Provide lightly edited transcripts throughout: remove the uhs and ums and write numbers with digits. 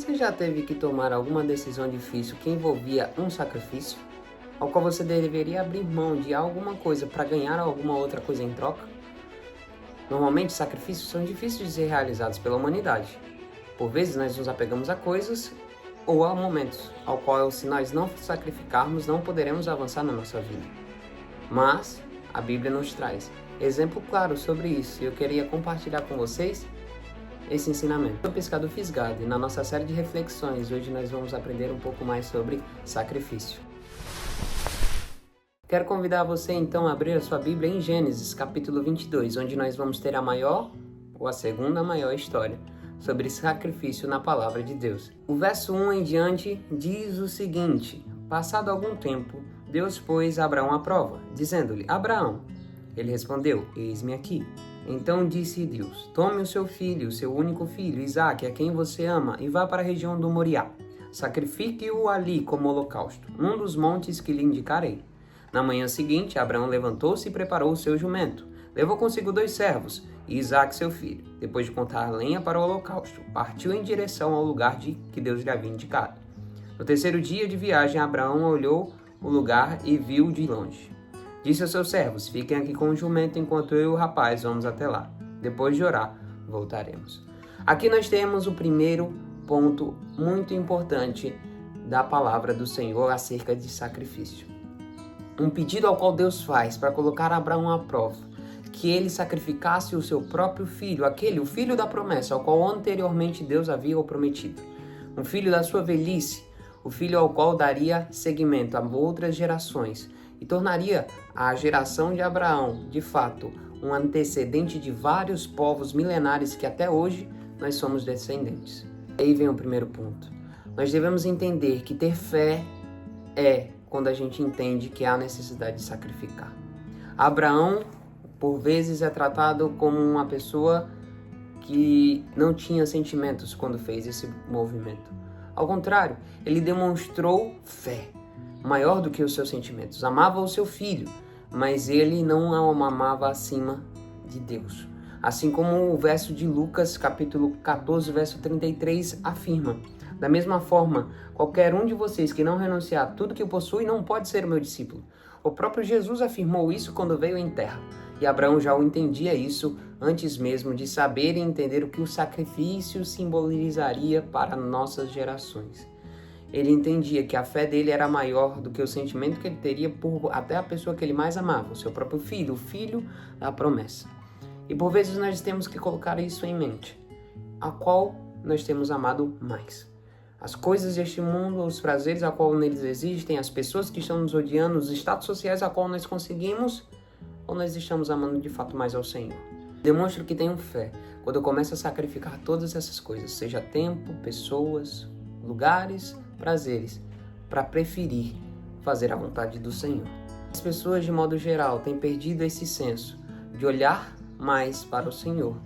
Você já teve que tomar alguma decisão difícil que envolvia um sacrifício, ao qual você deveria abrir mão de alguma coisa para ganhar alguma outra coisa em troca? Normalmente, sacrifícios são difíceis de ser realizados pela humanidade. Por vezes, nós nos apegamos a coisas ou a momentos, ao qual, se nós não sacrificarmos, não poderemos avançar na nossa vida. Mas a Bíblia nos traz exemplo claro sobre isso, e eu queria compartilhar com vocês esse ensinamento. Eu sou pescador fisgado, e na nossa série de reflexões, hoje nós vamos aprender um pouco mais sobre sacrifício. Quero convidar você então a abrir a sua Bíblia em Gênesis, capítulo 22, onde nós vamos ter a maior, ou a segunda maior história, sobre sacrifício na palavra de Deus. O verso 1 em diante diz o seguinte: passado algum tempo, Deus pôs Abraão à prova, dizendo-lhe: Abraão. Ele respondeu: eis-me aqui. Então disse Deus: tome o seu filho, o seu único filho, Isaque, a quem você ama, e vá para a região do Moriá. Sacrifique-o ali como holocausto, num dos montes que lhe indicarei. Na manhã seguinte, Abraão levantou-se e preparou o seu jumento. Levou consigo 2 servos e Isaque, seu filho. Depois de contar lenha para o holocausto, partiu em direção ao lugar que Deus lhe havia indicado. No terceiro dia de viagem, Abraão olhou o lugar e viu de longe. Disse aos seus servos: fiquem aqui com o jumento enquanto eu e o rapaz vamos até lá. Depois de orar, voltaremos. Aqui nós temos o primeiro ponto muito importante da palavra do Senhor acerca de sacrifício. Um pedido ao qual Deus faz para colocar Abraão à prova, que ele sacrificasse o seu próprio filho, o filho da promessa, ao qual anteriormente Deus havia o prometido. Um filho da sua velhice, o filho ao qual daria seguimento a outras gerações e tornaria a geração de Abraão, de fato, um antecedente de vários povos milenares que até hoje nós somos descendentes. Aí vem o primeiro ponto. Nós devemos entender que ter fé é quando a gente entende que há necessidade de sacrificar. Abraão, por vezes, é tratado como uma pessoa que não tinha sentimentos quando fez esse movimento. Ao contrário, ele demonstrou fé, maior do que os seus sentimentos. Amava o seu filho, mas ele não o amava acima de Deus. Assim como o verso de Lucas, capítulo 14, verso 33, afirma: da mesma forma, qualquer um de vocês que não renunciar a tudo que possui não pode ser o meu discípulo. O próprio Jesus afirmou isso quando veio em terra. E Abraão já o entendia isso antes mesmo de saber e entender o que o sacrifício simbolizaria para nossas gerações. Ele entendia que a fé dele era maior do que o sentimento que ele teria por até a pessoa que ele mais amava, o seu próprio filho, o filho da promessa. E por vezes nós temos que colocar isso em mente. A qual nós temos amado mais? As coisas deste mundo, os prazeres a qual neles existem, as pessoas que estão nos odiando, os status sociais a qual nós conseguimos, ou nós estamos amando de fato mais ao Senhor? Demonstro que tenho fé quando eu começo a sacrificar todas essas coisas, seja tempo, pessoas, lugares, prazeres, para preferir fazer a vontade do Senhor. As pessoas, de modo geral, têm perdido esse senso de olhar mais para o Senhor,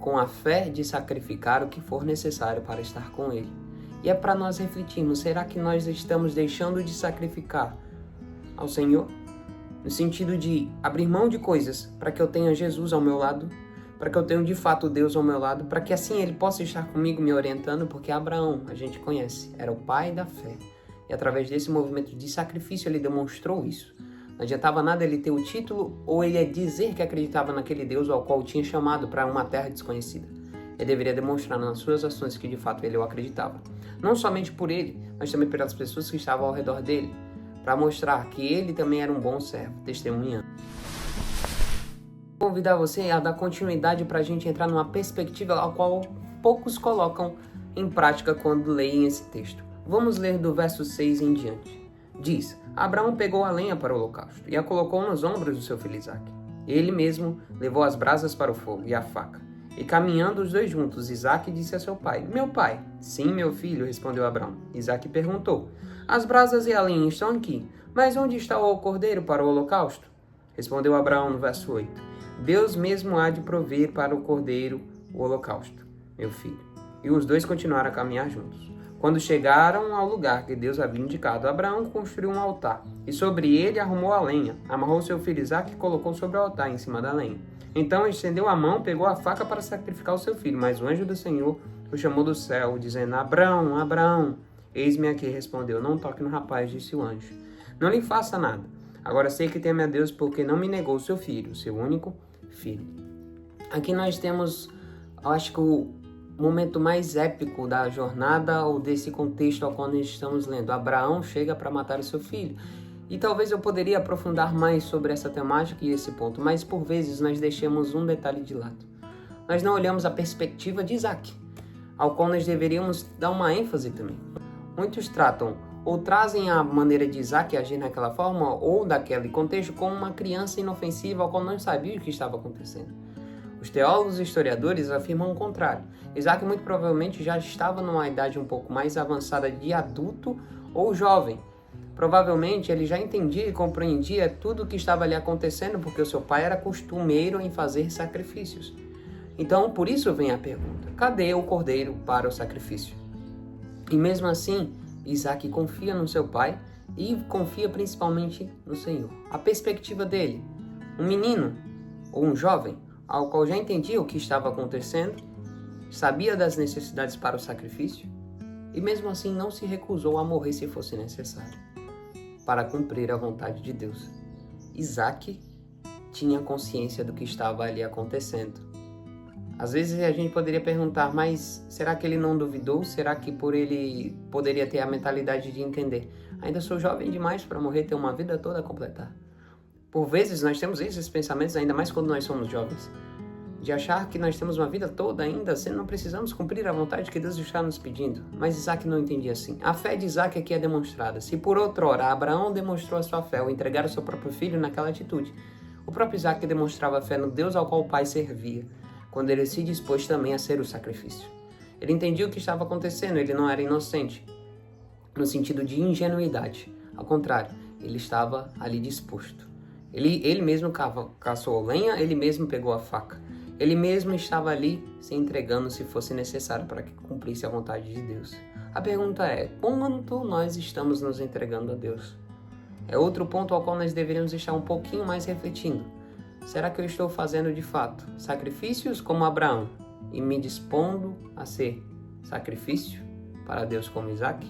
com a fé de sacrificar o que for necessário para estar com Ele. E é para nós refletirmos: será que nós estamos deixando de sacrificar ao Senhor? No sentido de abrir mão de coisas para que eu tenha Jesus ao meu lado, para que eu tenha de fato Deus ao meu lado, para que assim Ele possa estar comigo me orientando, porque Abraão, a gente conhece, era o pai da fé. E através desse movimento de sacrifício ele demonstrou isso. Não adiantava nada ele ter o título ou ele dizer que acreditava naquele Deus ao qual tinha chamado para uma terra desconhecida. Ele deveria demonstrar nas suas ações que de fato ele o acreditava. Não somente por ele, mas também pelas pessoas que estavam ao redor dele, para mostrar que ele também era um bom servo, testemunhando. Vou convidar você a dar continuidade para a gente entrar numa perspectiva a qual poucos colocam em prática quando leem esse texto. Vamos ler do verso 6 em diante. Diz: Abraão pegou a lenha para o holocausto e a colocou nos ombros do seu filho Isaque. Ele mesmo levou as brasas para o fogo e a faca. E caminhando os dois juntos, Isaque disse a seu pai: meu pai. Sim, meu filho, respondeu Abraão. Isaque perguntou: as brasas e a lenha estão aqui, mas onde está o cordeiro para o holocausto? Respondeu Abraão no verso 8: Deus mesmo há de prover para o cordeiro o holocausto, meu filho. E os dois continuaram a caminhar juntos. Quando chegaram ao lugar que Deus havia indicado, Abraão construiu um altar, e sobre ele arrumou a lenha, amarrou seu filho Isaque e colocou sobre o altar, em cima da lenha. Então estendeu a mão, pegou a faca para sacrificar o seu filho, mas o anjo do Senhor o chamou do céu, dizendo: Abraão, Abraão. Eis-me aqui, respondeu: Não toque no rapaz, disse o anjo. Não lhe faça nada. Agora sei que teme a Deus, porque não me negou seu filho, seu único filho. Aqui nós temos, eu acho que o momento mais épico da jornada ou desse contexto ao qual nós estamos lendo. Abraão chega para matar o seu filho. E talvez eu poderia aprofundar mais sobre essa temática e esse ponto, mas por vezes nós deixamos um detalhe de lado. Nós não olhamos a perspectiva de Isaac, ao qual nós deveríamos dar uma ênfase também. Muitos tratam ou trazem a maneira de Isaac agir naquela forma ou daquele contexto como uma criança inofensiva ao qual não sabia o que estava acontecendo. Os teólogos e historiadores afirmam o contrário. Isaac muito provavelmente já estava numa idade um pouco mais avançada de adulto ou jovem. Provavelmente ele já entendia e compreendia tudo o que estava ali acontecendo porque o seu pai era costumeiro em fazer sacrifícios. Então, por isso vem a pergunta: cadê o cordeiro para o sacrifício? E mesmo assim, Isaac confia no seu pai e confia principalmente no Senhor. A perspectiva dele, um menino ou um jovem, ao qual já entendia o que estava acontecendo, sabia das necessidades para o sacrifício e mesmo assim não se recusou a morrer se fosse necessário, para cumprir a vontade de Deus. Isaac tinha consciência do que estava ali acontecendo. Às vezes a gente poderia perguntar, mas será que ele não duvidou? Será que por ele poderia ter a mentalidade de entender? Ainda sou jovem demais para morrer, ter uma vida toda a completar. Por vezes nós temos esses pensamentos, ainda mais quando nós somos jovens, de achar que nós temos uma vida toda ainda, sendo não precisamos cumprir a vontade que Deus está nos pedindo. Mas Isaac não entendia assim. A fé de Isaac aqui é demonstrada. Se por outrora Abraão demonstrou a sua fé ao entregar o seu próprio filho naquela atitude, o próprio Isaac demonstrava a fé no Deus ao qual o pai servia, quando ele se dispôs também a ser o sacrifício. Ele entendia o que estava acontecendo, ele não era inocente, no sentido de ingenuidade. Ao contrário, ele estava ali disposto. Ele mesmo caçou lenha, ele mesmo pegou a faca. Ele mesmo estava ali se entregando se fosse necessário para que cumprisse a vontade de Deus. A pergunta é: quanto nós estamos nos entregando a Deus? É outro ponto ao qual nós deveríamos estar um pouquinho mais refletindo. Será que eu estou fazendo de fato sacrifícios como Abraão e me dispondo a ser sacrifício para Deus como Isaac?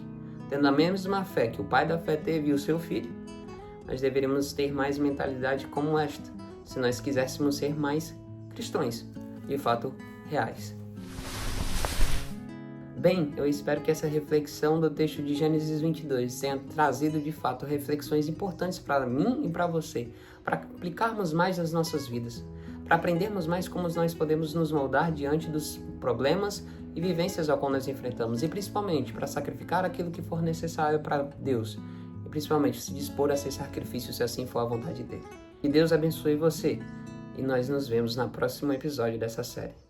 Tendo a mesma fé que o pai da fé teve e o seu filho, nós deveríamos ter mais mentalidade como esta, se nós quiséssemos ser mais cristãos, de fato reais. Bem, eu espero que essa reflexão do texto de Gênesis 22 tenha trazido de fato reflexões importantes para mim e para você, para aplicarmos mais nas nossas vidas, para aprendermos mais como nós podemos nos moldar diante dos problemas e vivências ao qual nós enfrentamos, e principalmente para sacrificar aquilo que for necessário para Deus, e principalmente se dispor a ser sacrifício se assim for a vontade dele. Que Deus abençoe você, e nós nos vemos no próximo episódio dessa série.